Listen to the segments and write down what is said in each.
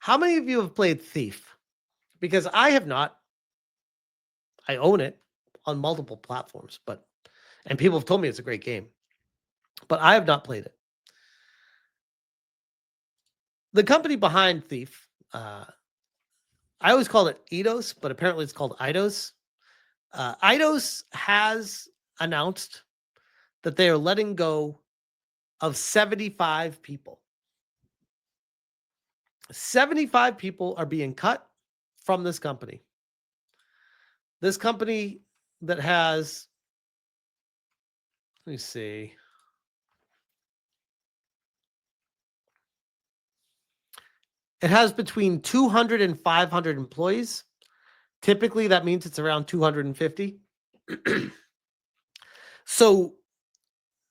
How many of you have played Thief? Because I have not. I own it on multiple platforms, and people have told me it's a great game, but I have not played it. The company behind Thief, I always called it Eidos, but apparently it's called Eidos. Eidos has announced that they are letting go of 75 people. 75 people are being cut from this company. This company that has, let me see. It has between 200 and 500 employees. Typically, that means it's around 250. So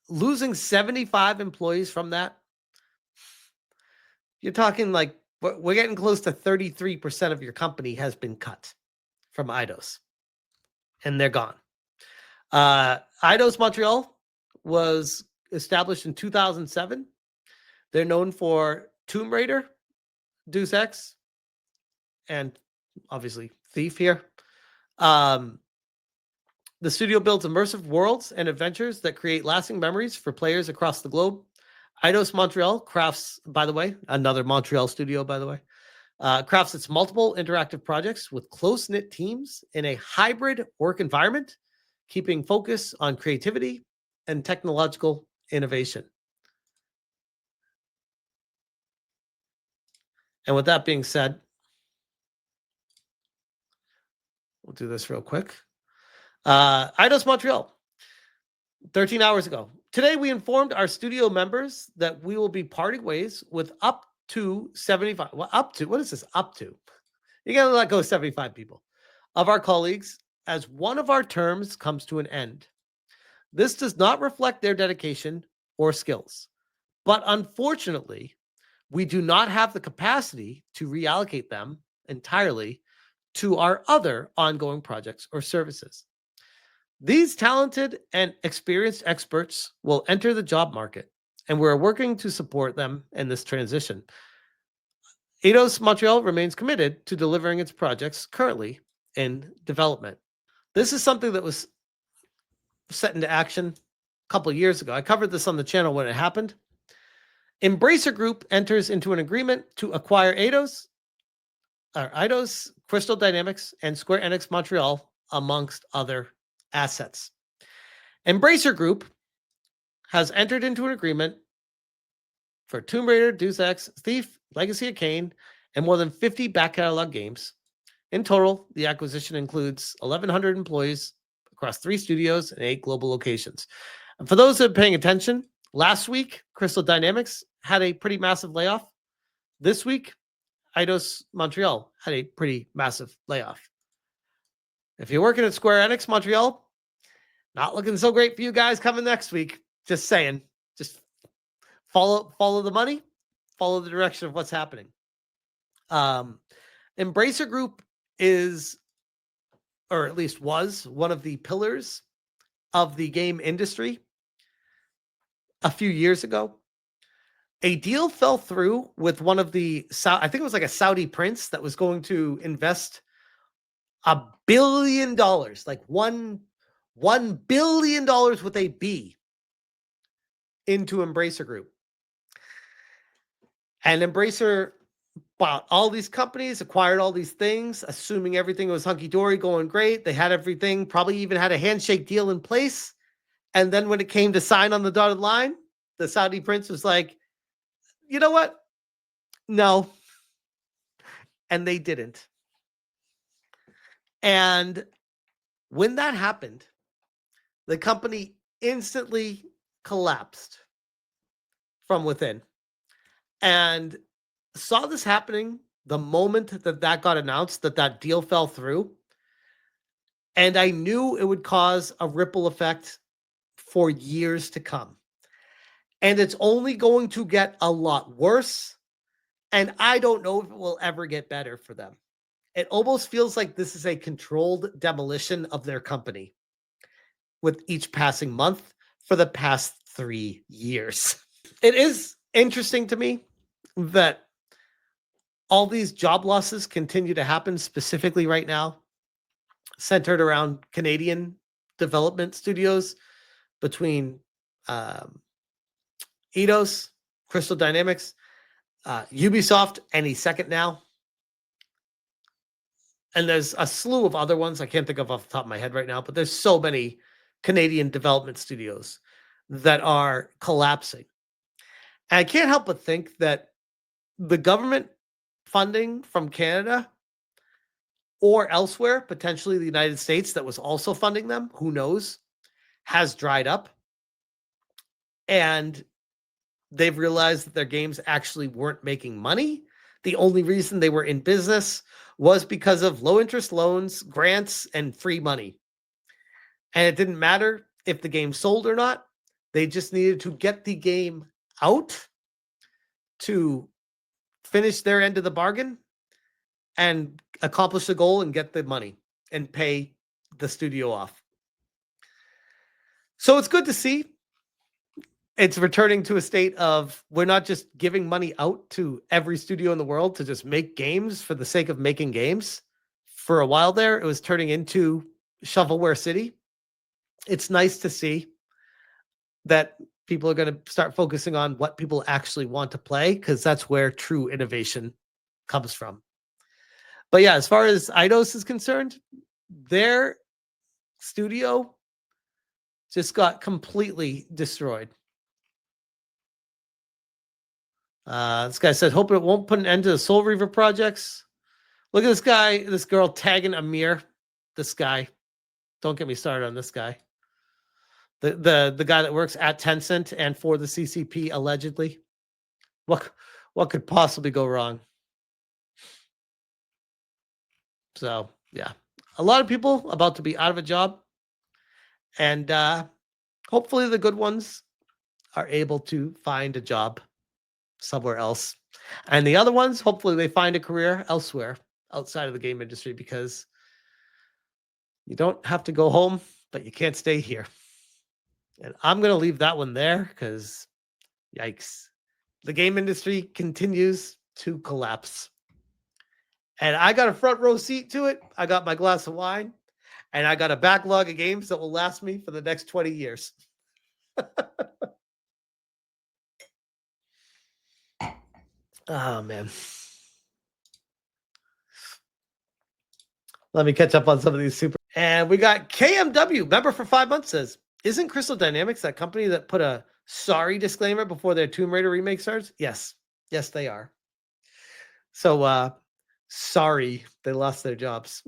losing 75 employees from that, you're talking like we're getting close to 33% of your company has been cut from Eidos, and they're gone. Eidos Montreal was established in 2007. They're known for Tomb Raider, Deus Ex, and obviously Thief here. The studio builds immersive worlds and adventures that create lasting memories for players across the globe. Eidos Montreal crafts, by the way, another Montreal studio, by the way, crafts its multiple interactive projects with close-knit teams in a hybrid work environment, keeping focus on creativity and technological innovation. And with that being said, we'll do this real quick. Eidos Montreal, 13 hours ago. Today, we informed our studio members that we will be parting ways with up to 75. Well, what is this? Up to? You got to let go of 75 people of our colleagues as one of our terms comes to an end. This does not reflect their dedication or skills, but unfortunately, we do not have the capacity to reallocate them entirely to our other ongoing projects or services. These talented and experienced experts will enter the job market, and we're working to support them in this transition. Eidos Montreal remains committed to delivering its projects currently in development. This is something that was set into action a couple of years ago. I covered this on the channel when it happened. Embracer Group enters into an agreement to acquire Eidos, Crystal Dynamics, and Square Enix Montreal, amongst other assets. Embracer Group has entered into an agreement for Tomb Raider, Deus Ex, Thief, Legacy of Kain, and more than 50 back catalog games. In total, the acquisition includes 1,100 employees across 3 studios and 8 global locations. And for those that are paying attention, last week, Crystal Dynamics had a pretty massive layoff. This week, Eidos Montreal had a pretty massive layoff. If you're working at Square Enix Montreal, not looking so great for you guys coming next week. Just saying. Just follow the money, follow the direction of what's happening. Embracer Group is, or at least was, one of the pillars of the game industry a few years ago. A deal fell through with one of the, I think it was like a Saudi prince that was going to invest $1 billion, like $1 billion with a B, into Embracer Group. And Embracer bought all these companies, acquired all these things, assuming everything was hunky-dory, going great. They had everything, probably even had a handshake deal in place. And then when it came to sign on the dotted line, the Saudi prince was like, you know what? No. And they didn't. And when that happened, the company instantly collapsed from within. And saw this happening the moment that got announced, that deal fell through. And I knew it would cause a ripple effect for years to come. And it's only going to get a lot worse. And I don't know if it will ever get better for them. It almost feels like this is a controlled demolition of their company with each passing month for the past 3 years. It is interesting to me that all these job losses continue to happen specifically right now, centered around Canadian development studios between Eidos, Crystal Dynamics, Ubisoft, any second now. And there's a slew of other ones I can't think of off the top of my head right now, but there's so many Canadian development studios that are collapsing. And I can't help but think that the government funding from Canada or elsewhere, potentially the United States that was also funding them, who knows, has dried up. And they've realized that their games actually weren't making money. The only reason they were in business was because of low interest loans, grants, and free money. And it didn't matter if the game sold or not. They just needed to get the game out to finish their end of the bargain and accomplish the goal and get the money and pay the studio off. So it's good to see it's returning to a state of we're not just giving money out to every studio in the world to just make games for the sake of making games. For a while there, it was turning into shovelware city. It's nice to see that people are going to start focusing on what people actually want to play, because that's where true innovation comes from. But yeah, as far as Eidos is concerned, their studio just got completely destroyed. This guy said, hope it won't put an end to the Soul Reaver projects. Look at this guy, this girl tagging Amir. This guy. Don't get me started on this guy. The guy that works at Tencent and for the CCP, allegedly. What could possibly go wrong? So, yeah. A lot of people about to be out of a job. And hopefully the good ones are able to find a job somewhere else. And the other ones, hopefully they find a career elsewhere outside of the game industry, because you don't have to go home, but you can't stay here. And I'm going to leave that one there because, yikes, the game industry continues to collapse. And I got a front row seat to it. I got my glass of wine, and I got a backlog of games that will last me for the next 20 years. Oh, man. Let me catch up on some of these super. And we got KMW, member for 5 months, says, isn't Crystal Dynamics that company that put a sorry disclaimer before their Tomb Raider remake starts? Yes. Yes, they are. So, sorry they lost their jobs.